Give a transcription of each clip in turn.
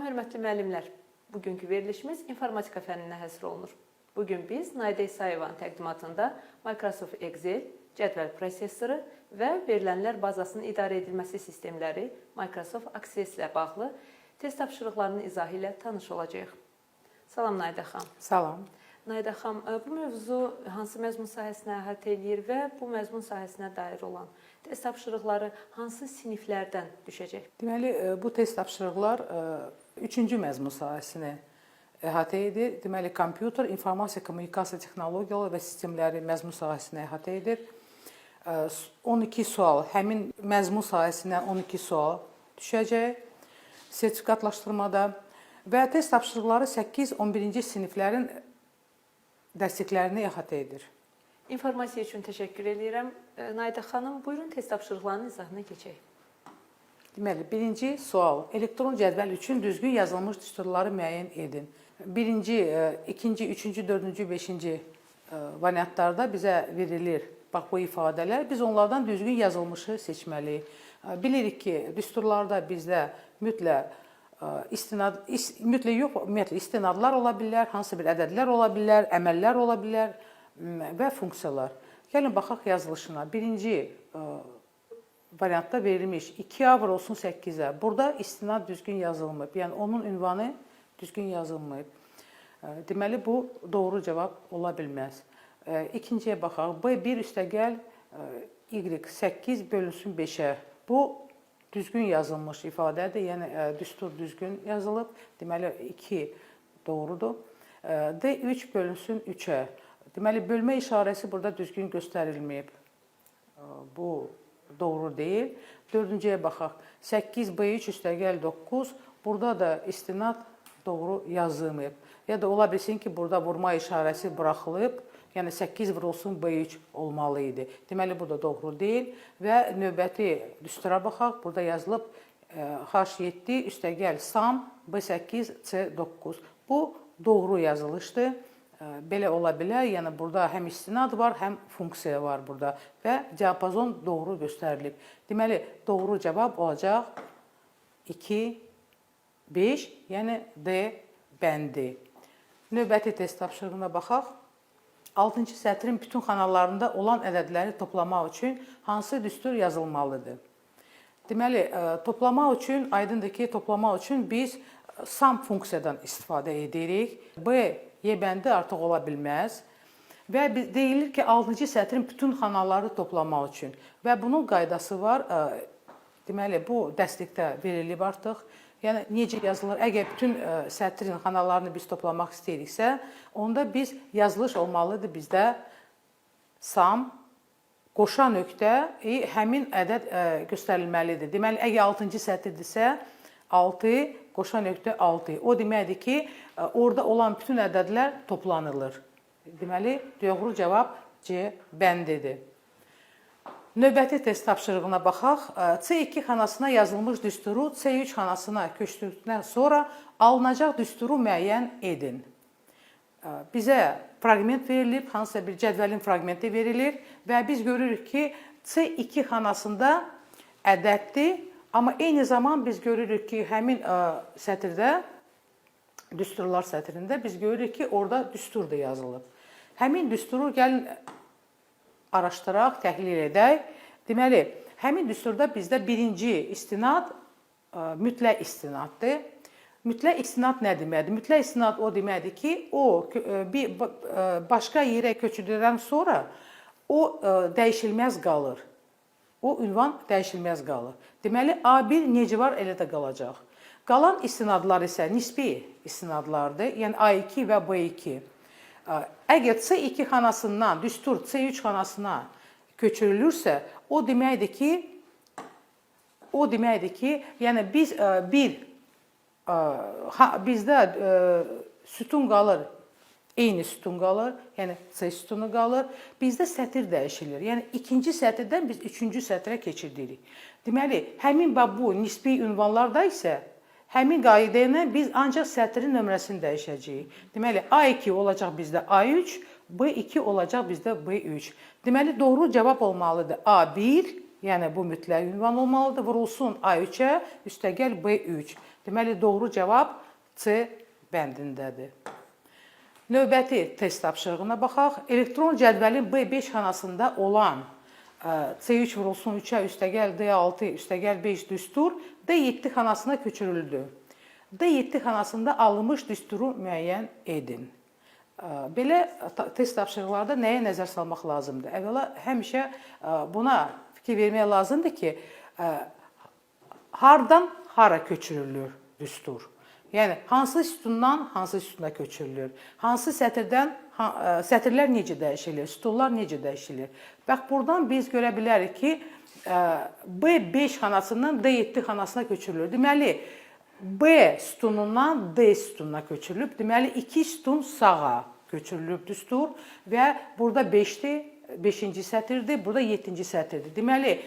Salam, hörmətli müəllimlər. Bugünkü verilişimiz informatika fənninə həsr olunur. Bugün biz Naidə İsayevanın təqdimatında Microsoft Excel, cədvəl prosessoru və verilənlər bazasının idarə edilməsi sistemləri Microsoft Access ilə bağlı test tapşırıqlarının izahı ilə tanış olacağıq. Salam Naidə xanım. Salam. Naidə xanım, bu mövzu hansı məzmun sahəsinə əhatə edir və bu məzmun sahəsinə dair olan test tapşırıqları hansı siniflərdən düşəcək? Deməli, bu test tapşırıqlar 3-cü məzmun sahəsini əhatə edir. Deməli, kompüter, informasiya, kommunikasiya texnologiyaları və sistemləri məzmun sahəsinə əhatə edir. 12 sual, həmin məzmun sahəsindən 12 sual düşəcək sertifikatlaşdırmada və test tapşırıqları 8-11-ci siniflərin dərsliklərini əhatə edir. İnformasiya üçün təşəkkür edirəm. Naidə xanım, buyurun test tapşırıqlarının izahına keçək. Deməli, birinci sual, elektron cədvəl üçün düzgün yazılmış düsturları müəyyən edin. Birinci, ikinci, üçüncü, dördüncü, beşinci variantlarda bizə verilir bax bu ifadələr. Biz onlardan düzgün yazılmışı seçməliyik. Bilirik ki, düsturlarda bizdə mütləq istinadlar ola bilər, hansı bir ədədlər ola bilər, əməllər ola bilər və funksiyalar. Gəlin, baxaq yazılışına. Birinci variantda verilmiş 2A vurulsun 8-ə. Burada istinad düzgün yazılmayıb. Yəni, onun ünvanı düzgün yazılmayıb. Deməli, bu doğru cavab ola bilməz. İkinciyə baxaq. B1 üstəgəl Y8 bölünsün 5-ə. Bu düzgün yazılmış ifadədir, yəni düstur düzgün yazılıb, deməli 2 doğrudur. D3 bölünsün 3-ə, deməli bölmə işarəsi burada düzgün göstərilməyib, bu doğru deyil. Dördüncüyə baxaq, 8B3 üstəgəl 9, burada da istinad doğru yazılmayıb. Ya da ola bilsin ki, burada vurma işarəsi buraxılıb, yəni 8 vurulsun B3 olmalı idi. Deməli, bu da doğru deyil və növbəti düstura baxaq. Burada yazılıb H7 üstəgəl SAM B8 C9. Bu doğru yazılışdır. Belə ola bilər. Yəni, burada həm istinad var, həm funksiya var burada və diapazon doğru göstərilib. Deməli, doğru cavab olacaq 2, 5, yəni D bəndi. Növbəti test tapşırığına baxaq. 6-cı sətrin bütün xanalarında olan ədədləri toplamaq üçün hansı düstur yazılmalıdır? Deməli, toplamaq üçün, aydındır ki, toplamaq üçün biz sum funksiyadan istifadə edirik. B, Y bəndi artıq ola bilməz. Və deyilir ki, 6-cı sətrin bütün xanaları toplamaq üçün. Və bunun qaydası var. Deməli, bu dəstəkdə verilib artıq. Yəni, necə yazılır? Əgər bütün sətrin xanalarını biz toplamaq istəyiriksə, onda biz yazılış olmalıdır bizdə sum, qoşa nöqtə, həmin ədəd göstərilməlidir. Deməli, əgər 6-cı sətirdirsə, 6, qoşa nöqtə 6. O deməkdir ki, orada olan bütün ədədlər toplanılır. Deməli, doğru cavab C bəndidir. Növbəti test tapşırığına baxaq. C2 xanasına yazılmış düsturu C3 xanasına köçdükdən sonra alınacaq düsturu müəyyən edin. Bizə fraqment verilib, hansısa bir cədvəlin fraqmenti verilir və biz görürük ki, C2 xanasında ədəddir, amma eyni zaman biz görürük ki, həmin sətirdə, düsturlar sətrində biz görürük ki, orada düstur da yazılıb. Həmin düsturu gəlin araşdıraq, təhlil edək. Deməli, həmin düsturda bizdə birinci istinad mütləq istinaddır. Mütləq istinad nə deməkdir? Mütləq istinad o deməkdir ki, o başqa yerə köçürüləndən sonra o dəyişilməz qalır. O ünvan dəyişilməz qalır. Deməli, A1 necə var, elə də qalacaq. Qalan istinadlar isə nisbi istinadlardır, yəni A2 və B2. Əgər C2 xanasından düstur C3 xanasına köçürülürsə, o deməkdir ki, yəni bizdə sütun qalır, eyni sütun qalır, yəni C sütunu qalır, bizdə sətir dəyişilir. Yəni, ikinci sətirdən biz üçüncü sətrə keçirdirik. Deməli, həmin bu nisbi ünvanlarda isə həmin qayda ilə biz ancaq sətrin nömrəsini dəyişəcəyik. Deməli, A2 olacaq bizdə A3, B2 olacaq bizdə B3. Deməli, doğru cavab olmalıdır A1, Yəni bu mütləq ünvan olmalıdır. Vurulsun A3-ə, üstəgəl B3. Deməli, doğru cavab C bəndindədir. Növbəti test tapşırığına baxaq. Elektron cədvəlin B5 xanasında olan C3 vurulsun 3-ə, üstəgəl D6, üstəgəl 5 düstur D7 xanasına köçürüldü. D7 xanasında alınmış düsturu müəyyən edin. Belə test tapşırıqlarda nəyə nəzər salmaq lazımdır? Əvvəla, həmişə buna fikir vermək lazımdır ki, hardan hara köçürülür düstur? Yəni, hansı sütundan hansı sütuna köçürülür? Hansı sətirdən, sətirlər necə dəyişilir? Sütunlar necə dəyişilir? Bax, buradan biz görə bilərik ki, B5 xanasından D7 xanasına köçürülür. Deməli, B sütunundan D sütununa köçürülüb. Deməli, 2 sütun sağa köçürülüb düstur və burada 5-dir, 5-ci sətirdir, burada 7-ci sətirdir. Deməli,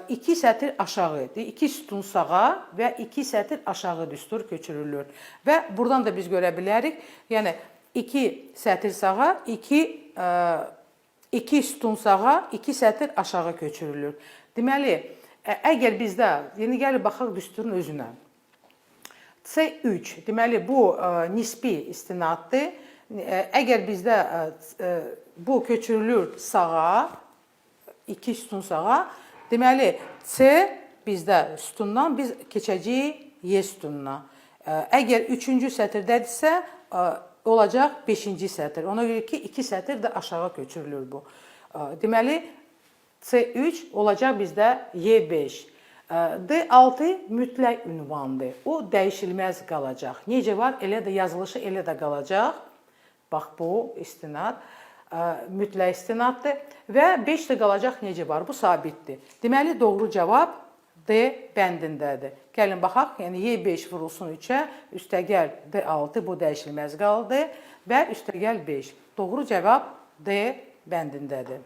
2 sətir aşağıdır, 2 sütun sağa və 2 sətir aşağı düstur köçürülür. Və buradan da biz görə bilərik, yəni 2 sətir sağa, 2 sütun sağa, 2 sətir aşağı köçürülür. Deməli, əgər bizdə, yeni gəlir baxaq düsturun özünə. C3, deməli, bu nisbi istinaddır. Əgər bizdə bu köçürülür sağa, 2 sütun sağa, deməli, C bizdə sütundan biz keçəcəyik Y sütununa. Əgər 3-cü sətirdədirsə, olacaq 5-ci sətir. Ona görə ki, 2 sətir də aşağı köçürülür bu. Deməli, C3 olacaq bizdə Y5. D6 mütləq ünvandır. O dəyişilməz qalacaq. Necə var? Elə də yazılışı elə də qalacaq. Bax, bu istinad mütləq istinaddır. Və 5 də qalacaq necə var? Bu sabitdir. Deməli, doğru cavab D bəndindədir. Gəlin baxaq. Yəni, Y5 vurulsun 3-ə, üstəgəl D6, bu dəyişilməz qaldı və üstəgəl 5. Doğru cavab D bəndindədir.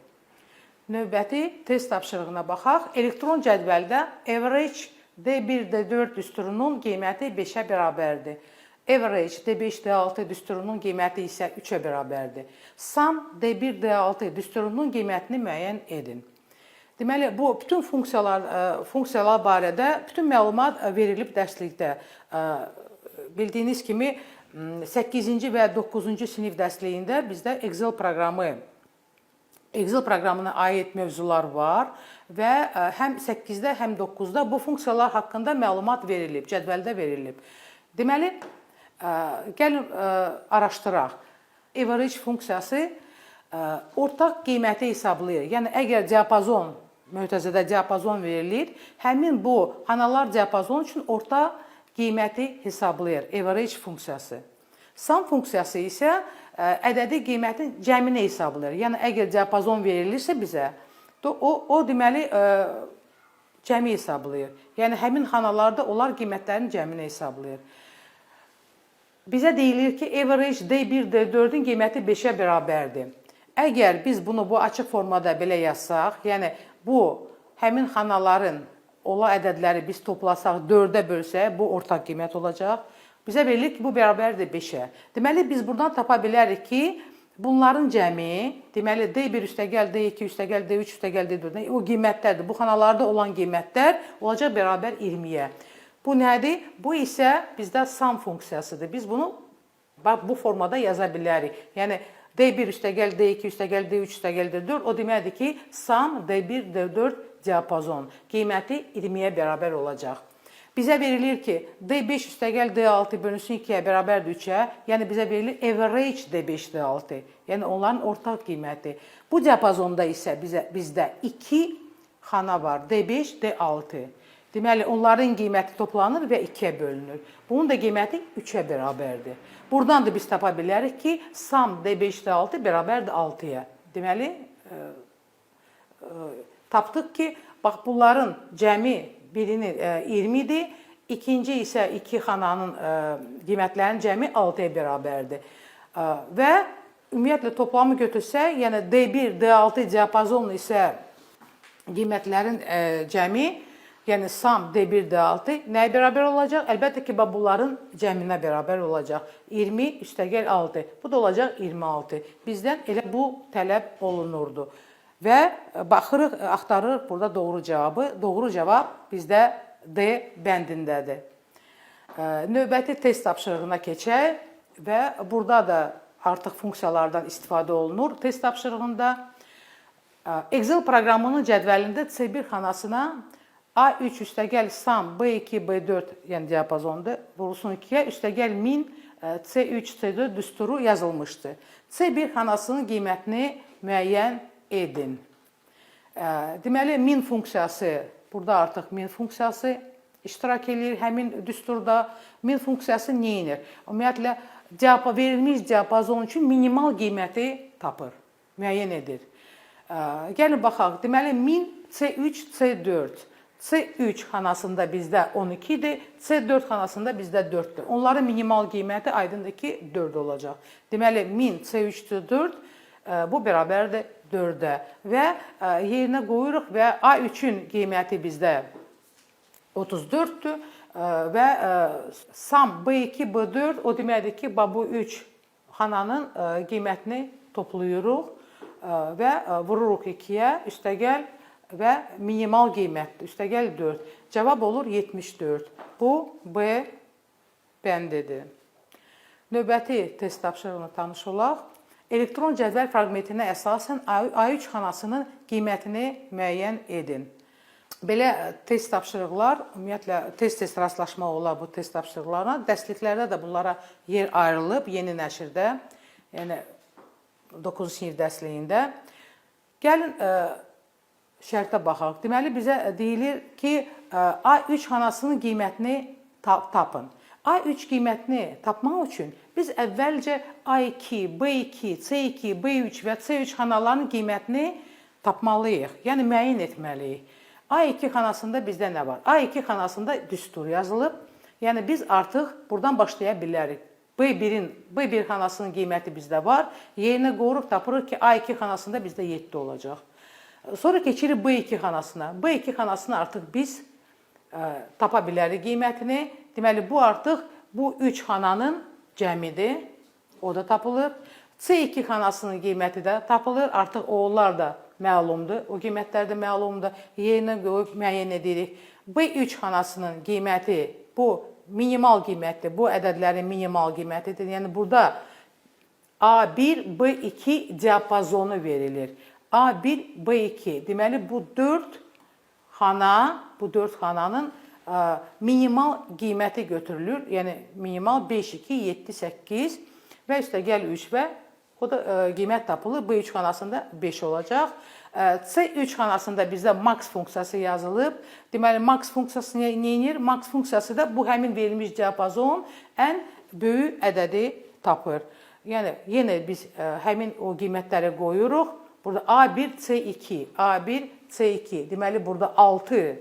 Növbəti test tapşırığına baxaq. Elektron cədvəldə average D1, D4 düsturunun qiyməti 5-ə bərabərdir. Average D5, D6 düsturunun qiyməti isə 3-ə bərabərdir. Sum D1, D6 düsturunun qiymətini müəyyən edin. Deməli, bu bütün funksiyalar barədə bütün məlumat verilib dərslikdə. Bildiyiniz kimi 8-ci və 9-cu sinif dərsliyində bizdə Excel proqramına aid mövzular var və həm 8-də, həm 9-da bu funksiyalar haqqında məlumat verilib, cədvəldə verilib. Deməli, gəlin araşdıraq. Average funksiyası ortaq qiyməti hesablayır. Yəni, əgər diapazon, mötərizədə diapazon verilir, həmin bu xanalar diapazon üçün ortaq qiyməti hesablayır. Average funksiyası. Sum funksiyası isə ədədi qiymətin cəmini hesablayır. Yəni, əgər diapazon verilirsə bizə, o deməli, cəmi hesablayır. Yəni, həmin xanalarda onlar qiymətlərin cəmini hesablayır. Bizə deyilir ki, average D1, D4-ün qiyməti 5-ə bərabərdir. Əgər biz bunu bu açıq formada belə yazsaq, yəni bu həmin xanaların ola ədədləri biz toplasaq, 4-ə bölsək, bu ortaq qiymət olacaq. Bizə verilir ki, bu bərabərdir 5-ə. Deməli, biz buradan tapa bilərik ki, bunların cəmi, deməli, D1 üstəgəl, D2 üstəgəl, D3 üstəgəl, D4, o qiymətlərdir. Bu xanalarda olan qiymətlər olacaq bərabər 20-yə. Bu nədir? Bu isə bizdə sum funksiyasıdır. Biz bunu bu formada yaza bilərik. Yəni, D1 üstəgəl, D2 üstəgəl, D3 üstəgəl, D4, o deməkdir ki, sum D1, D4 diapazon. Qiyməti 20-yə bərabər olacaq. Bizə verilir ki, D5 üstəgəl D6 bölünsün 2-yə bərabərdir 3-ə. Yəni, bizə verilir average D5, D6. Yəni, onların ortaq qiyməti. Bu diapazonda isə bizdə 2 xana var. D5, D6. Deməli, onların qiyməti toplanır və 2-yə bölünür. Bunun da qiyməti 3-ə bərabərdir. Buradan da biz tapa bilərik ki, sum D5, D6 bərabərdir 6-yə. Deməli, tapdıq ki, bax, bunların cəmi birinin 20-dir, ikinci isə 2 xananın qiymətlərinin cəmi 6-ya bərabərdir. Və ümumiyyətlə toplamı götürsək, yəni D1, D6 diapazonlu isə qiymətlərin cəmi, yəni sum D1, D6 nəyə bərabər olacaq? Əlbəttə ki, bunların cəminə bərabər olacaq. 20 üstəgəl 6. Bu da olacaq 26. Bizdən elə bu tələb olunurdu. və baxırıq, axtarırıq burada doğru cavabı. Doğru cavab bizdə D bəndindədir. Növbəti test tapşırığına keçək və burada da artıq funksiyalardan istifadə olunur test tapşırığında. Excel proqramının cədvəlində C1 xanasına A3 üstəgəl SAM B2 B4 yəni diapazonda vurulsun 2-yə üstəgəl 1000 C3 C4 düsturu yazılmışdı. C1 xanasının qiymətini müəyyən edin. Deməli 1000 funksiyası burada artıq 1000 funksiyası iştirak edir həmin düsturda. 1000 funksiyası nə edir? Ümumiyyətlə verilmiş diapazon üçün minimal qiyməti tapır, müəyyən edir. Gəlin baxaq. Deməli 1000 C3 C4. C3 xanasında bizdə 12-dir, C4 xanasında bizdə 4-dür. Onların minimal qiyməti aydındır ki 4 olacaq. Deməli 1000 C3 C4 bu bərabərdir 4-ə və yerinə qoyuruq və A3-ün qiyməti bizdə 34-dür və SAM B2 B4 o deməkdir ki bu 3 xananın qiymətini toplayırıq və vururuq 2-yə üstəgəl və minimal qiymətdir. Üstəgəl 4. Cavab olur 74. Bu B bəndidir. Növbəti test tapşırığına tanış olaq. Elektron cədvəl fraqmentinə əsasən A3 xanasının qiymətini müəyyən edin. Belə test tapşırıqlar, ümumiyyətlə tez-tez rastlaşma olar bu test tapşırıqlarına. Dərsliklərdə də bunlara yer ayrılıb yeni nəşrdə, yəni 9-cu sinif dərsliyində. Gəlin şərtə baxaq. Deməli bizə deyilir ki, A3 xanasının qiymətini tapın. A3 qiymətini tapmaq üçün biz əvvəlcə A2, B2, C2, B3 və C3 xanalarının qiymətini tapmalıyıq. Yəni müəyyən etməliyik. A2 xanasında bizdə nə var? A2 xanasında düstur yazılıb. Yəni biz artıq buradan başlaya bilərik. B1 xanasının qiyməti bizdə var. Yerinə qoyuruq, tapırıq ki, A2 xanasında bizdə 7 olacaq. Sonra keçirik B2 xanasına. B2 xanasını artıq biz tapa bilərik qiymətini. Deməli, bu artıq bu 3 xananın cəmidir. O da tapılır. C2 xanasının qiyməti də tapılır. Artıq onlar da məlumdur. O qiymətlər də məlumdur. Yerinə qoyub müəyyən edirik. B3 xanasının qiyməti bu minimal qiymətdir. Bu ədədlərin minimal qiymətidir. Yəni, burada A1, B2 diapazonu verilir. A1, B2. Deməli, bu 4 xananın minimal qiyməti götürülür. Yəni, minimal 5, 2, 7, 8 və üstəgəl 3 və o da qiymət tapılır. B3 xanasında 5 olacaq. C3 xanasında bizdə max funksiyası yazılıb. Deməli, max funksiyası nə edir? Max funksiyası da bu həmin verilmiş diapazon ən böyük ədədi tapır. Yəni, yenə biz həmin o qiymətləri qoyuruq. Burada A1, C2, A1, C2. Deməli, burada 6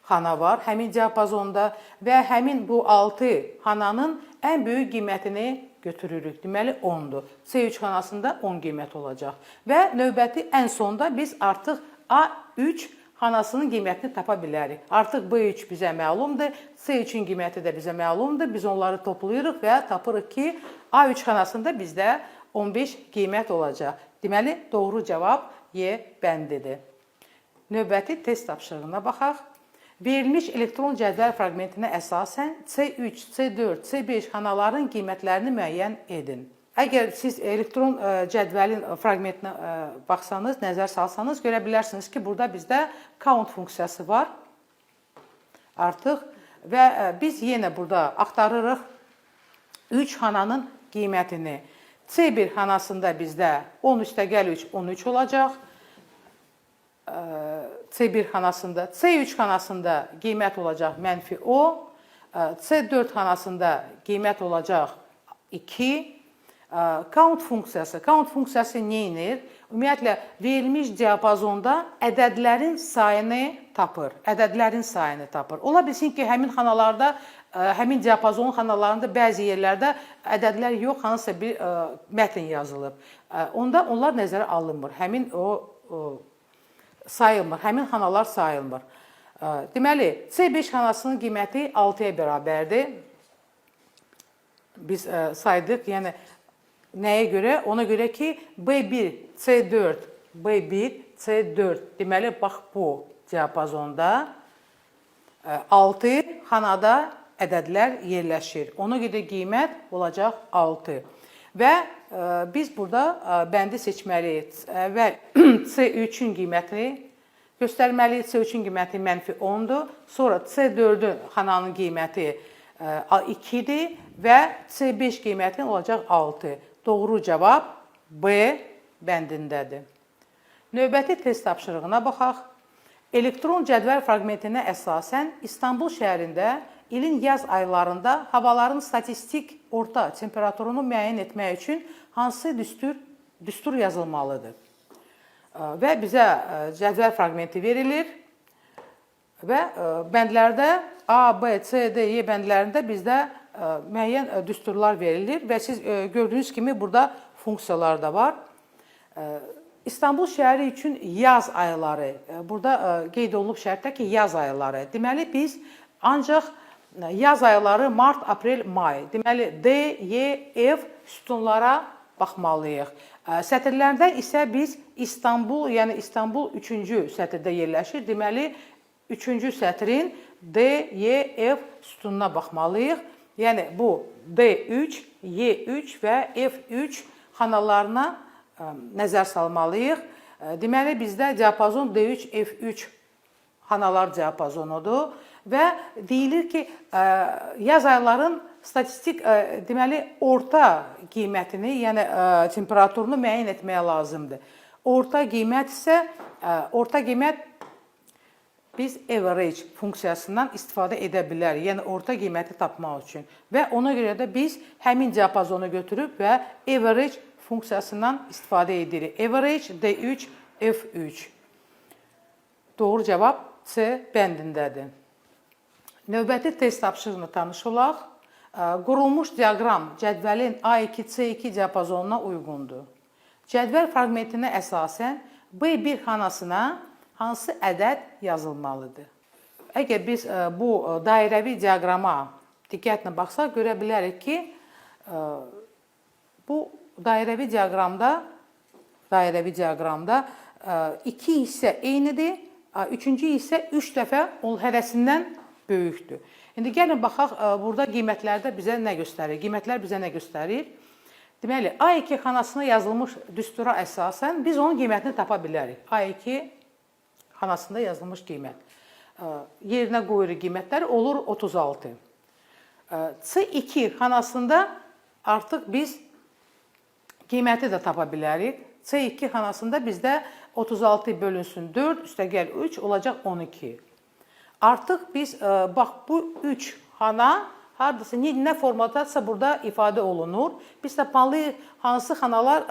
xana var həmin diapazonda və həmin bu 6 xananın ən böyük qiymətini götürürük. Deməli, 10-dur. C3 xanasında 10 qiymət olacaq. Və növbəti ən sonda biz artıq A3 xanasının qiymətini tapa bilərik. Artıq B3 bizə məlumdur, C3-ün qiyməti də bizə məlumdur. Biz onları toplayırıq və tapırıq ki, A3 xanasında bizdə 15 qiymət olacaq. Deməli, doğru cavab Y bəndidir. Növbəti test tapşırığına baxaq. Verilmiş elektron cədvəl fraqmentinə əsasən C3, C4, C5 xanaların qiymətlərini müəyyən edin. Əgər siz elektron cədvəlin fraqmentinə baxsanız, nəzər salsanız, görə bilərsiniz ki, burada bizdə count funksiyası var artıq və biz yenə burada axtarırıq 3 xananın qiymətini. C1 xanasında bizdə 10 üstəgəl 3, 13 olacaq. C1 xanasında, C3 xanasında qiymət olacaq mənfi 10, C4 xanasında qiymət olacaq 2. Count funksiyası nə edir? Ümumiyyətlə, verilmiş diapazonda ədədlərin sayını tapır. Ola bilsin ki, həmin xanalarda, həmin diapazonun xanalarında bəzi yerlərdə ədədlər yox, hansısa bir mətn yazılıb. Onda onlar nəzərə alınmır. Həmin sayılmır, həmin xanalar sayılmır. Deməli, C5 xanasının qiyməti 6-ya bərabərdir. Biz saydıq, yəni nəyə görə? Ona görə ki, B1, C4 B1, C4. Deməli, bax bu diapazonda 6 xanada ədədlər yerləşir. Ona görə qiymət olacaq 6. Və biz burada bəndi seçməliyik. Əvvəl C3-ün qiymətini göstərməliyik. C3-ün qiyməti -10-dur. Sonra C4-ün xananın qiyməti 2-dir və C5 qiyməti olacaq 6. Doğru cavab B bəndindədir. Növbəti test tapşırığına baxaq. Elektron cədvəl fraqmentinə əsasən İstanbul şəhərində ilin yaz aylarında havaların statistik orta temperaturunu müəyyən etmək üçün hansı düstur yazılmalıdır? Və bizə cədvəl fraqmenti verilir və bəndlərdə A, B, C, D, E bəndlərində bizdə müəyyən düsturlar verilir və siz gördüyünüz kimi burada funksiyalar da var. İstanbul şəhəri üçün yaz ayları, burada qeyd olunub şərtdə ki, yaz ayları. Deməli, biz ancaq yaz ayları mart, aprel, may. Deməli, D, E, F sütunlara baxmalıyıq. Sətirlərdə isə biz İstanbul, yəni İstanbul 3-cü sətirdə yerləşir. Deməli, 3-cü sətrin D, E, F sütununa baxmalıyıq. Yəni, bu D3, Y3 və F3 xanalarına nəzər salmalıyıq. Deməli, bizdə diapazon D3, F3 xanalar diapazonudur və deyilir ki, yaz ayların statistik, deməli, orta qiymətini, yəni temperaturunu müəyyən etməyə lazımdır. Orta qiymət isə, orta qiymət biz average funksiyasından istifadə edə bilərik, yəni orta qiyməti tapmaq üçün. Və ona görə də biz həmin diapazonu götürüb və average funksiyasından istifadə edirik. Average D3, F3. Doğru cavab C bəndindədir. Növbəti test tapşırığına tanış olaq. Qurulmuş diaqram cədvəlin A2, C2 diapazonuna uyğundur. Cədvəl fraqmentinə əsasən B1 xanasına hansı ədəd yazılmalıdır? Əgər biz bu dairəvi diaqrama diqqətlə baxsaq, görə bilərik ki, bu dairəvi diaqramda 2 hissə eynidir, 3-cü hissə 3 dəfə hərəsindən böyükdür. İndi gəlin baxaq, burada qiymətlərdə bizə nə göstərir? Qiymətlər bizə nə göstərir? Deməli, A2 xanasına yazılmış düstura əsasən biz onun qiymətini tapa bilərik. A2 xanasında yazılmış qiymət. Yerinə qoyuruq qiymətləri, olur 36. C2 xanasında artıq biz qiyməti də tapa bilərik. C2 xanasında bizdə 36 bölünsün 4, üstəgəl 3 olacaq 12. Artıq biz, bax, bu 3 xana haradasa, nə formatdadsa burada ifadə olunur. Biz tapmalıyıq hansı xanalar,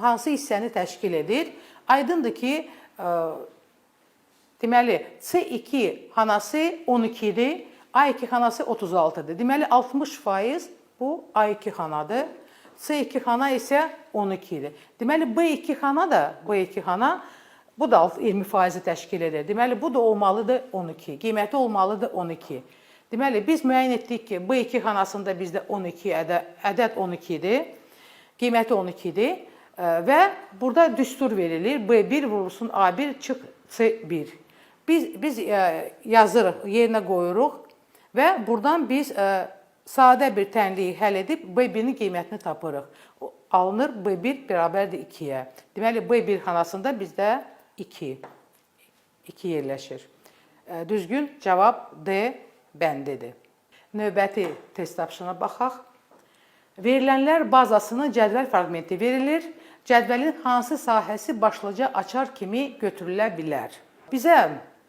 hansı hissəni təşkil edir. Aydındır ki, deməli, C2 xanası 12-dir, A2 xanası 36-dır. Deməli, 60% bu A2 xanadır. C2 xana isə 12-dir. Deməli, B2 xana da, B2 xana, bu da 20% təşkil edir. Deməli, bu da olmalıdır 12. Qiyməti olmalıdır 12. Deməli, biz müəyyən etdik ki, B2 xanasında bizdə 12 ədəd 12-dir. Qiyməti 12-dir. Və burada düstur verilir. B1 vurulsun A1 çıx C1. Biz yazırıq, yerinə qoyuruq və buradan biz sadə bir tənliyi həll edib B1-in qiymətini tapırıq. Alınır B1 bərabərdir 2-yə. Deməli, B1 xanasında bizdə 2 yerləşir. Düzgün cavab D bəndidir. Növbəti test tapşırığına baxaq. Verilənlər bazasının cədvəl fraqmenti verilir. Cədvəlin hansı sahəsi başlıca açar kimi götürülə bilər? Bizə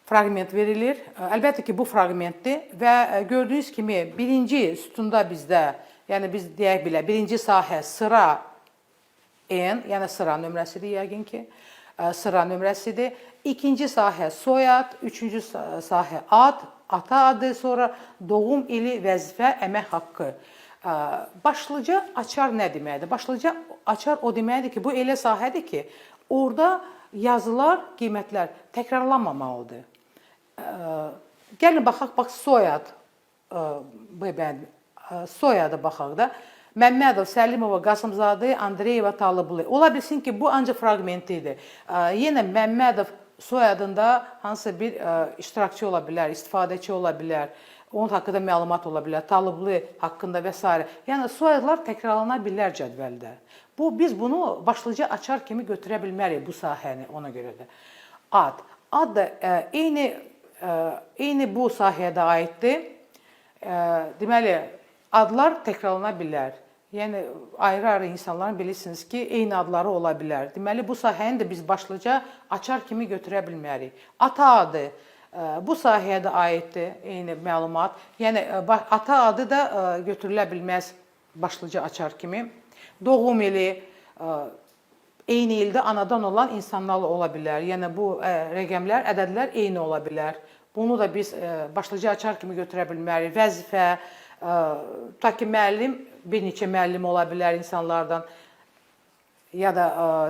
fraqment verilir. Əlbəttə ki, bu fraqmentdir və gördüyünüz kimi birinci sütunda bizdə, yəni biz deyək bilə, birinci sahə sıra N, yəni sıra nömrəsidir yəqin ki, sıra nömrəsidir. İkinci sahə soyad, üçüncü sahə ad, ata adı, sonra doğum ili, vəzifə, əmək haqqı. Başlıca açar nə deməkdir? Başlıca açar o deməkdir ki, bu elə sahədir ki, orada yazılar, qiymətlər təkrarlanmamalıdır. Gəlin baxaq, bax, soyad, soyada baxaq da. Məmmədov, Səlimova, Qasımzadə, Andreyeva, Talıblı. Ola bilsin ki, bu ancaq fraqmentidir. Yenə Məmmədov soyadında hansısa bir iştirakçı ola bilər, istifadəçi ola bilər, onun haqqında məlumat ola bilər, Talıblı haqqında və s. Yəni soyadlar təkrarlana bilər cədvəldə. Biz bunu başlıca açar kimi götürə bilmərik bu sahəni ona görə də. Ad da eyni bu sahəyə də aiddir. Deməli, adlar təkrarlana bilər. Yəni, ayrı-ayrı insanların bilirsiniz ki, eyni adları ola bilər. Deməli, bu sahəni də biz başlıca açar kimi götürə bilmərik. Ata adı bu sahəyə də aiddir, eyni məlumat. Yəni, ata adı da götürülə bilməz başlıca açar kimi. Doğum ili, eyni ildə anadan olan insanlar ola bilər. Yəni, bu rəqəmlər, ədədlər eyni ola bilər. Bunu da biz başlıca açar kimi götürə bilmərik. Vəzifə, ta ki müəllim, bir neçə müəllim ola bilər insanlardan, ya da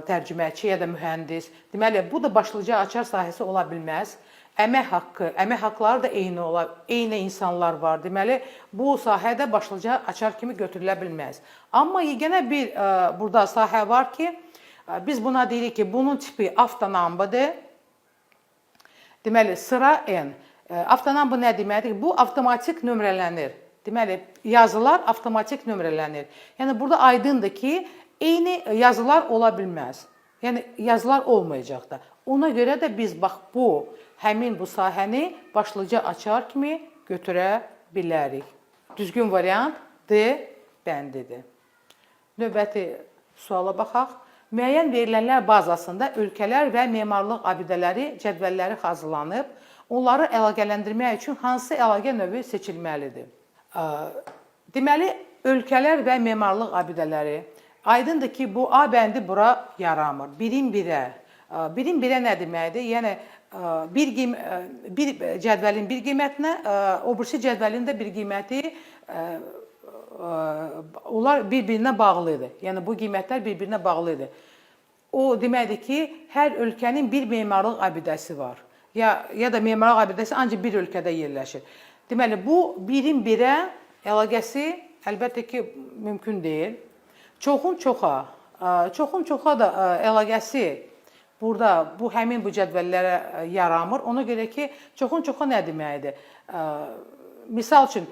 tərcüməçi, ya da mühəndis. Deməli, bu da başlıca açar sahəsi ola bilməz. Əmək haqqı, əmək haqqları da eyni insanlar var. Deməli, bu sahədə başlıca açar kimi götürülə bilməz. Amma yenə bir burada sahə var ki, biz buna deyirik ki, bunun tipi avtonambudur. Deməli, sıra N. Avtonambu nə deməkdir? Bu avtomatik nömrələnir. Deməli, yazılar avtomatik nömrələnir. Yəni, burada aydındır ki, eyni yazılar ola bilməz. Yəni, yazılar olmayacaq da. Ona görə də biz həmin bu sahəni başlıca açar kimi götürə bilərik. Düzgün variant D bəndidir. Növbəti suala baxaq. Müəyyən verilənlər bazasında ölkələr və memarlıq abidələri cədvəlləri hazırlanıb, onları əlaqələndirmək üçün hansı əlaqə növü seçilməlidir? Deməli, ölkələr və memarlıq abidələri aydındır ki, bu A bəndi bura yaramır. Birin birə. Birin birə nə deməkdir? Yəni, bir cədvəlin bir qiymətinə, o birisi cədvəlin də bir qiyməti onlar bir-birinə bağlıdır. Yəni, bu qiymətlər bir-birinə bağlıdır. O deməkdir ki, hər ölkənin bir memarlıq abidəsi var. Ya da memarlıq abidəsi ancaq bir ölkədə yerləşir. Deməli, bu birin birə əlaqəsi əlbəttə ki, mümkün deyil. Çoxun çoxa da əlaqəsi burada həmin bu cədvəllərə yaramır. Ona görə ki, çoxun çoxa nə deməkdir? Misal üçün,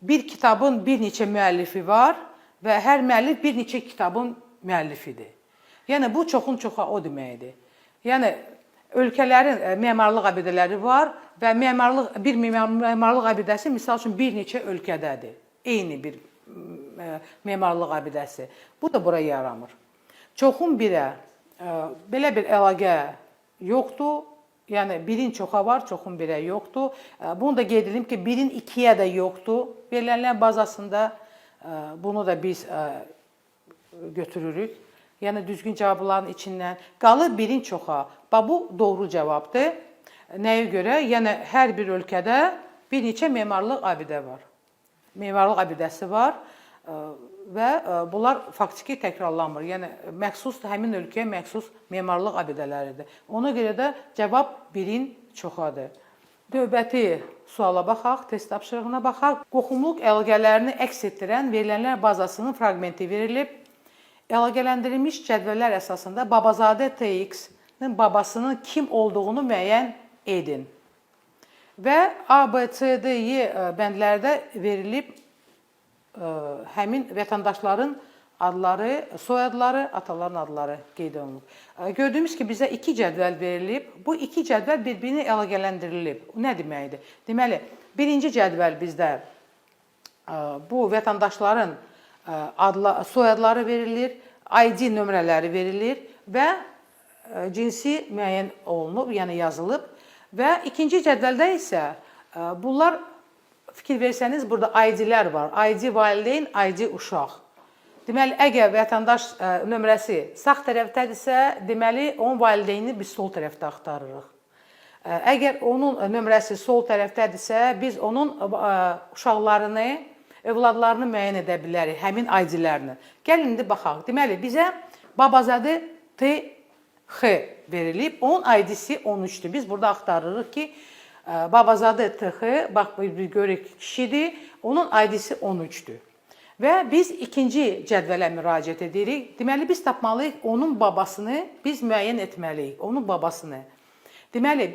bir kitabın bir neçə müəllifi var və hər müəllif bir neçə kitabın müəllifidir. Yəni, bu çoxun çoxa o deməkdir. Yəni, ölkələrin memarlıq abidələri var və bir memarlıq abidəsi misal üçün bir neçə ölkədədir. Eyni bir memarlıq abidəsi. Bu da bura yaramır. Çoxun birə belə bir əlaqə yoxdur. Yəni, birin çoxa var, çoxun birə yoxdur. Bunu da qeyd edim ki, birin ikiyə də yoxdur. Verilənlər bazasında bunu da biz götürürük. Yəni, düzgün cavabların içindən qalır birin çoxa. Bu doğru cavabdır. Nəyə görə? Yəni, hər bir ölkədə bir neçə memarlıq abidə var. Memarlıq abidəsi var və bunlar faktiki təkrarlanmır. Yəni, həmin ölkəyə məxsus memarlıq abidələridir. Ona görə də cavab birin çoxadır. Növbəti suala baxaq, test tapşırığına baxaq. Qohumluq əlaqələrini əks etdirən verilənlər bazasının fraqmenti verilib. Əlaqələndirilmiş cədvəllər əsasında Babazadə TX-nin babasının kim olduğunu müəyyən edin. Və A, B, C, D, Y bəndlərdə verilib həmin vətəndaşların adları, soyadları, ataların adları qeyd olunub. Gördüyümüz ki, bizə iki cədvəl verilib. Bu iki cədvəl bir-birini əlaqələndirilib. Nə deməkdir? Deməli, birinci cədvəl bizdə bu vətəndaşların soyadları verilir, ID nömrələri verilir və cinsi müəyyən olunub, yəni yazılıb. Və ikinci cədvəldə isə bunlar, fikir versəniz, burada ID-lər var. ID valideyn, ID uşaq. Deməli, əgər vətəndaş nömrəsi sağ tərəfdədirsə, deməli, onun valideyni biz sol tərəfdə axtarırıq. Əgər onun nömrəsi sol tərəfdədirsə, biz onun uşaqlarını, övladlarını müəyyən edə bilərik, həmin ID-lərini. Gəlin, indi baxaq. Deməli, bizə Babazadə TX verilib, onun ID-si 13-dür. Biz burada axtarırıq ki, Babazadə TX, bax, bir görək kişidir, onun ID-si 13-dür. Və biz ikinci cədvələ müraciət edirik. Deməli, biz tapmalıyıq onun babasını, biz müəyyən etməliyik, onun babasını. Deməli,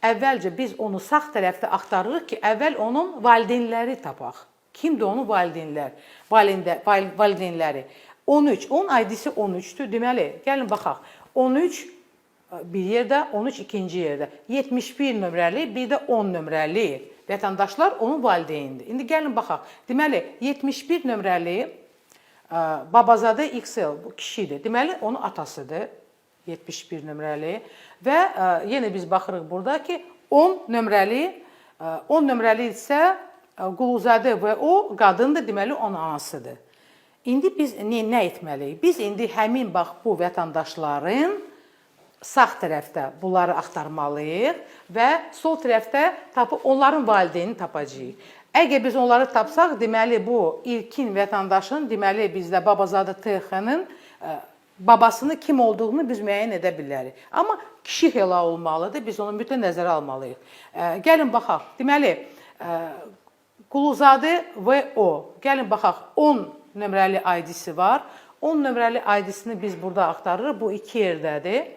əvvəlcə biz onu sağ tərəfdə axtarırıq ki, əvvəl onun valideynləri tapaq. Kimdir onun valideynləri? 13, onun ID-si 13-dür. Deməli, gəlin baxaq. 13 bir yerdə, 13 ikinci yerdə. 71 nömrəli, bir də 10 nömrəli vətəndaşlar onun valideynidir. İndi gəlin baxaq. Deməli, 71 nömrəli Babazadə XL bu kişidir. Deməli, onun atasıdır. 71 nömrəli və yenə biz baxırıq burada ki 10 nömrəli isə Quluzadə və o qadındır, deməli onun anasıdır. İndi biz nə etməliyik? Biz indi həmin bax bu vətəndaşların sağ tərəfdə bunları axtarmalıyıq və sol tərəfdə tapıb onların valideyni tapacağıq. Əgər biz onları tapsaq, deməli bu ilkin vətəndaşın, deməli bizdə Babazadə TX-nin babasını kim olduğunu biz müəyyən edə bilərik. Amma kişi xela olmalıdır, biz onu mütləq nəzərə almalıyıq. Gəlin baxaq. Deməli, Quluzadə və o. Gəlin baxaq, 10 nömrəli ID-si var. 10 nömrəli ID-sini biz burada axtarırıq. Bu iki yerdədir.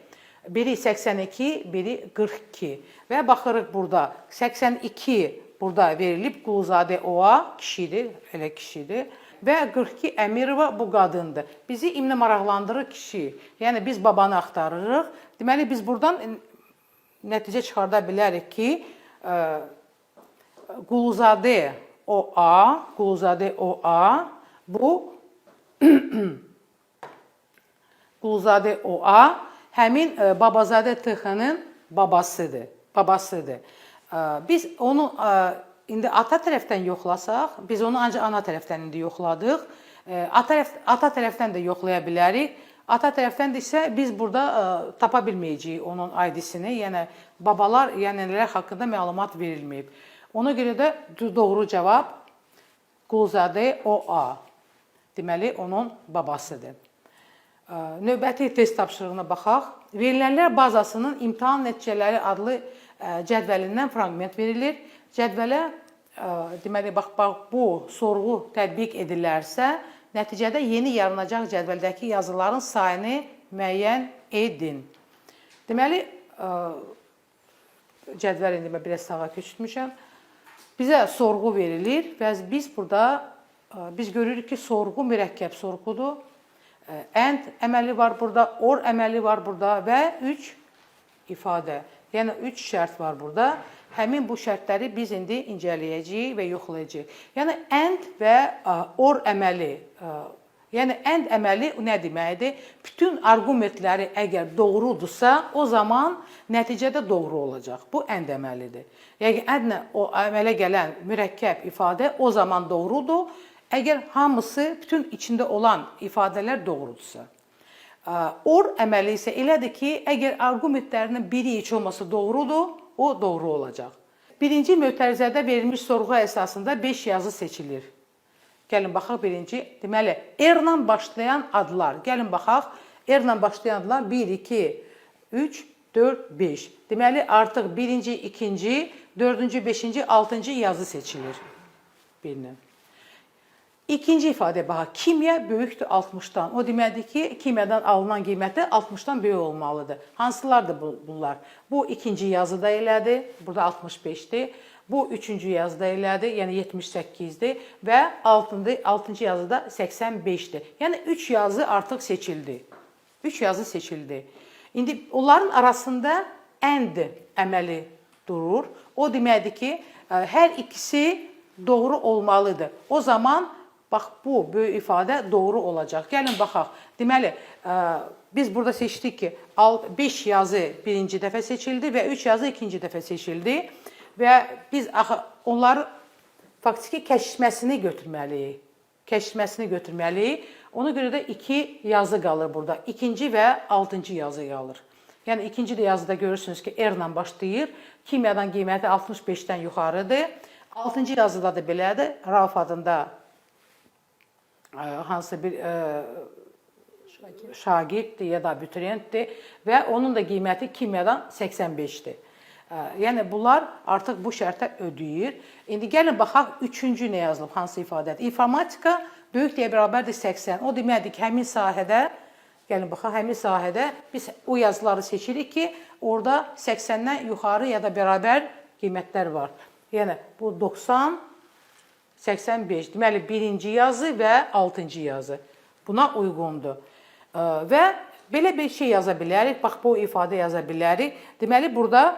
Biri 82, biri 42. Və baxırıq burada 82 burada verilib. Quluzadə o-a kişidir, elə kişidir. Və 42 Əmirova bu qadındır. Bizi imlə maraqlandırır kişi. Yəni biz babanı axtarırıq. Deməli biz buradan nəticə çıxarda bilərik ki, Quluzadə o-a bu Quluzadə o-a həmin Babazadə TX-nin babasıdır. Biz onu indi ata tərəfdən yoxlasaq, biz onu ancaq ana tərəfdən indi yoxladıq. Ata tərəfdən də yoxlaya bilərik. Ata tərəfdən də isə biz burada tapa bilməyəcəyik onun ID-sini. Yəni babalar, yəni nələr haqqında məlumat verilməyib. Ona görə də doğru cavab Quluzadə o-a. Deməli onun babasıdır. Növbəti test tapşırığına baxaq. Verilənlər bazasının imtahan nəticələri adlı cədvəlindən fraqment verilir. Cədvələ deməli bax bu sorğu tətbiq edilərsə, nəticədə yeni yaranacaq cədvəldəki yazıların sayını müəyyən edin. Deməli cədvəl indi mən biraz sağa köçürtmüşəm. Bizə sorğu verilir və biz burada biz görürük ki, sorğu mürəkkəb sorğudur. And əməli var burada, or əməli var burada və 3 ifadə. Yəni 3 şərt var burada. Həmin bu şərtləri biz indi incələyəcəyik və yoxlayacağıq. Yəni and və or əməli. Yəni and əməli nə deməkdir? Bütün arqumentləri əgər doğrudursa, o zaman nəticədə doğru olacaq. Bu and əməlidir. Yəni andlə o əmələ gələn mürəkkəb ifadə o zaman doğrudur. Əgər hamısı, bütün içində olan ifadələr doğrudursa. Or əməli isə elədir ki, əgər arqumentlərinin biri heç olmasa doğrudur, o doğru olacaq. Birinci mötərizədə verilmiş sorğu əsasında 5 yazı seçilir. Gəlin baxaq birinci. Deməli, R-la başlayan adlar. Gəlin baxaq, R-la başlayan adlar 1, 2, 3, 4, 5. Deməli, artıq birinci, ikinci, dördüncü, beşinci, altıncı yazı seçilir. Birinə. İkinci ifadə baxaq, kimya böyükdür 60-dan. O deməkdir ki, kimyadan alınan qiyməti 60-dan böyük olmalıdır. Hansılardır bunlar? Bu ikinci yazıda elədir, burada 65-dir. Bu üçüncü yazıda elədir, yəni 78-dir və altıncı yazıda 85-dir. Yəni 3 yazı artıq seçildi. 3 yazı seçildi. İndi onların arasında and əməli durur. O deməkdir ki, hər ikisi doğru olmalıdır. O zaman bax, bu böyük ifadə doğru olacaq. Gəlin, baxaq. Deməli, biz burada seçdik ki, 5 yazı birinci dəfə seçildi və 3 yazı ikinci dəfə seçildi. Və biz onları faktiki kəşfməsini götürməliyik. Kəşfməsini götürməliyik. Ona görə də 2 yazı qalır burada. İkinci və 6-cı yazı qalır. Yəni, ikinci yazıda görürsünüz ki, R-la başlayır. Kimyadan qiyməti 65-dən yuxarıdır. 6-cı yazıda da belədir. Rauf adında hansı bir şagirddir ya da abituriyentdir və onun da qiyməti kimyadan 85-dir. Yəni, bunlar artıq bu şərtə ödəyir. İndi gəlin, baxaq, üçüncü nə yazılıb, hansı ifadədir? İnformatika böyük deyə bərabərdir 80. O deməkdir ki, həmin sahədə, gəlin baxaq, həmin sahədə biz o yazıları seçirik ki, orada 80-dən yuxarı ya da bərabər qiymətlər var. Yəni, bu 90, 85. Deməli, birinci yazı və 6-cı yazı. Buna uyğundur. Və belə bir şey yaza bilərik. Bax, bu ifadə yaza bilərik. Deməli, burada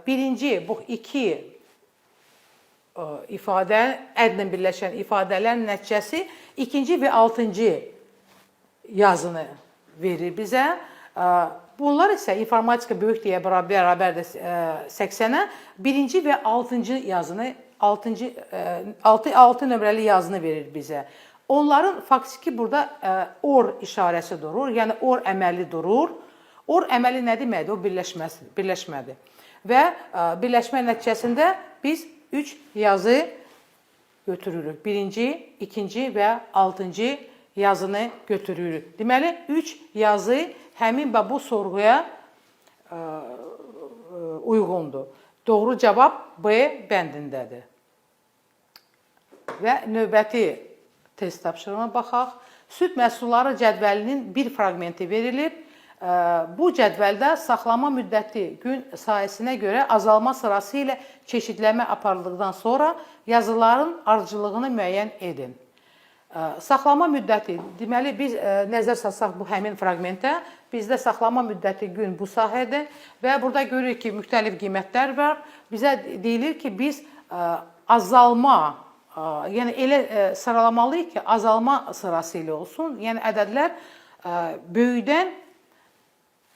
birinci, bu iki ifadə, ədlə birləşən ifadələrin nəticəsi ikinci və 6-cı yazını verir bizə. Bunlar isə informatika böyük deyə bərabərdir 80-ə. Birinci və 6-cı yazını, 6 nömrəli yazını verir bizə. Onların faktiki burada or işarəsi durur, yəni or əməli durur. Or əməli nə deməkdir? O birləşmədir. Və birləşmə nəticəsində biz 3 yazı götürürük. Birinci, ikinci və 6-cı yazını götürürük. Deməli, 3 yazı həmin bu sorğuya uyğundur. Doğru cavab B bəndindədir. Və növbəti test tapşırığına baxaq. Süd məhsulları cədvəlinin bir fraqmenti verilib. Bu cədvəldə saxlama müddəti gün sayəsinə görə azalma sırası ilə çeşidləmə aparıldıqdan sonra yazıların ardıcıllığını müəyyən edin. Saxlama müddəti, deməli biz nəzər satsaq bu həmin fraqmentə, bizdə saxlama müddəti gün bu sahədir və burada görürük ki, müxtəlif qiymətlər var. Bizə deyilir ki, biz azalma, yəni elə sıralamalıyıq ki, azalma sırası ilə olsun. Yəni ədədlər böyükdən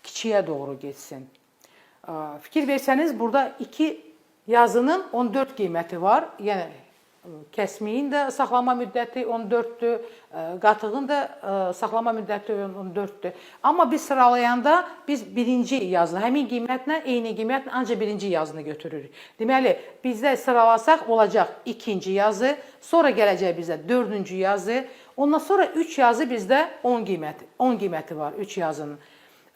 kiçiyə doğru geçsin. Fikir versəniz, burada 2 yazının 14 qiyməti var. Yəni kəsmiyin də saxlama müddəti 14-dür, qatığın da saxlama müddəti 14-dür. Amma biz sıralayanda biz birinci yazını, həmin qiymətlə, eyni qiymətlə ancaq birinci yazını götürürük. Deməli, bizdə sıralasaq olacaq ikinci yazı, sonra gələcək bizdə 4-cü yazı, ondan sonra 3 yazı bizdə 10 qiyməti var 3 yazının.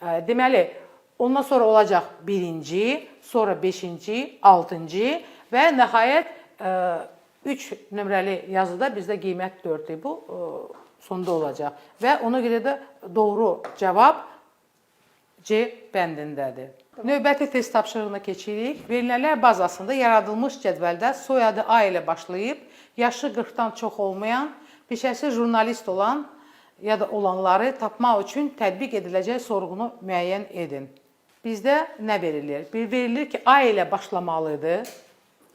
Deməli, ondan sonra olacaq birinci, sonra 5-ci, 6-cı və nəhayət 3 nömrəli yazıda bizdə qiymət 4-dür. Bu sonda olacaq. Və ona görə də doğru cavab C bəndindədir. Növbəti test tapşırığına keçirik. Verilənlər bazasında yaradılmış cədvəldə soyadı A ilə başlayıb, yaşı 40-dan çox olmayan, peşəsi jurnalist olan ya da olanları tapmaq üçün tətbiq ediləcək sorğunu müəyyən edin. Bizdə nə verilir? Verilir ki, A ilə başlamalıdır.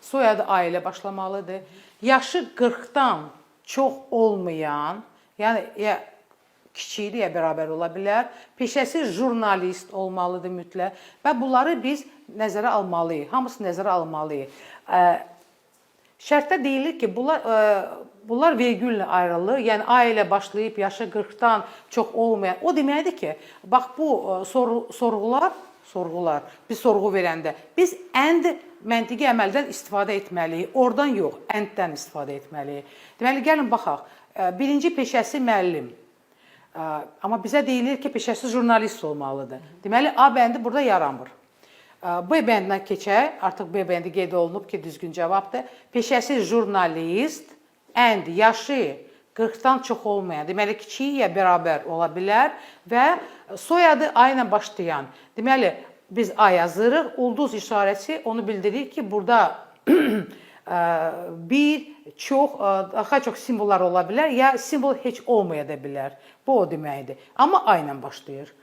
Soyadı A ilə başlamalıdır. Yaşı 40-dan çox olmayan, yəni ya kiçikdir ya bərabər ola bilər. Peşəsi jurnalist olmalıdır mütləq və bunları biz nəzərə almalıyıq. Hamısı nəzərə almalıyıq. Şərtdə deyilir ki, bunlar vergüllə ayrılır. Yəni A ilə başlayıb yaşı 40-dan çox olmayan. O deməkdir ki, bax bu sorğular, biz sorğu verəndə biz and məntiqi əməldən istifadə etməliyik. Oradan yox, and-dən istifadə etməliyik. Deməli, gəlin baxaq. Birinci peşəsi müəllim. Amma bizə deyilir ki, peşəsi jurnalist olmalıdır. Deməli, A bəndi burada yaranmır. B bəndinə keçək. Artıq B bəndi qeyd olunub ki, düzgün cavabdır. Peşəsi jurnalist, and yaşı 40-dan çox olmayan, deməli, kiçiyi ya bərabər ola bilər və soyadı A ilə başlayan. Deməli, biz A yazırıq, ulduz işarəsi onu bildirir ki, burada bir, çox, daha çox simvollar ola bilər, ya simvol heç olmaya da bilər. Bu o deməkdir. Amma A ilə başlayır.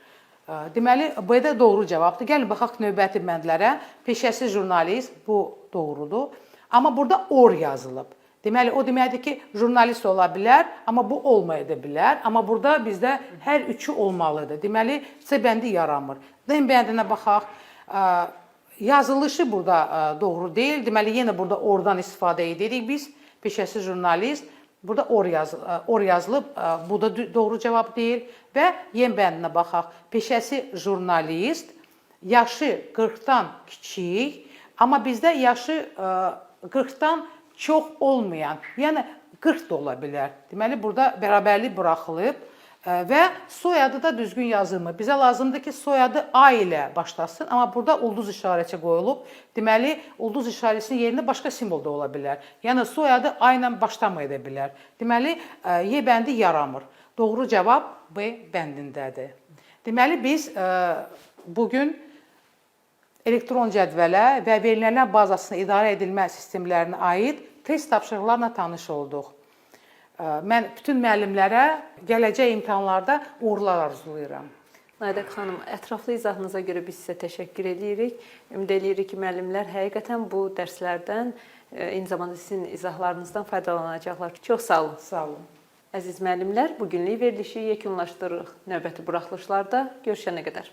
Deməli, B-də doğru cavabdır. Gəlin, baxaq növbəti bəndlərə. Peşəsi jurnalist, bu doğrudur. Amma burada or yazılıb. Deməli, o deməkdir ki, jurnalist ola bilər, amma bu olmaya da bilər. Amma burada bizdə hər üçü olmalıdır. Deməli, C bəndi yaranmır. D bəndinə baxaq. Yazılışı burada doğru deyil. Deməli, yenə burada ordan istifadə edirik biz. Peşəsi jurnalist. Burada or yazılıb. Bu da doğru cavab deyil. Və Y bəndinə baxaq. Peşəsi jurnalist. Yaşı 40-dan kiçik. Amma bizdə yaşı 40-dan çox olmayan, yəni 40 da ola bilər. Deməli, burada bərabərlik buraxılıb. Və soyadı da düzgün yazılmır. Bizə lazımdır ki, soyadı A ilə başlasın, amma burada ulduz işarəsi qoyulub. Deməli, ulduz işarəsinin yerində başqa simvol da ola bilər. Yəni soyadı A ilə başlamaya da bilər. Deməli, Y bəndi yaramır. Doğru cavab B bəndindədir. Deməli, biz bugün elektron cədvələ və verilənlər bazasına idarə edilmə sistemlərinə aid test tapşırıqlarla tanış olduq. Mən bütün müəllimlərə gələcək imtahanlarda uğurlar arzulayıram. Naidək xanım, ətraflı izahınıza görə biz sizə təşəkkür edirik. Ümid edirik ki, müəllimlər həqiqətən bu dərslərdən, eyni zamanda sizin izahlarınızdan faydalanacaqlar. Çox sağ olun. Sağ olun. Əziz müəllimlər, bugünlük verilişi yekunlaşdırırıq. Növbəti buraxılışlarda görüşənə qədər.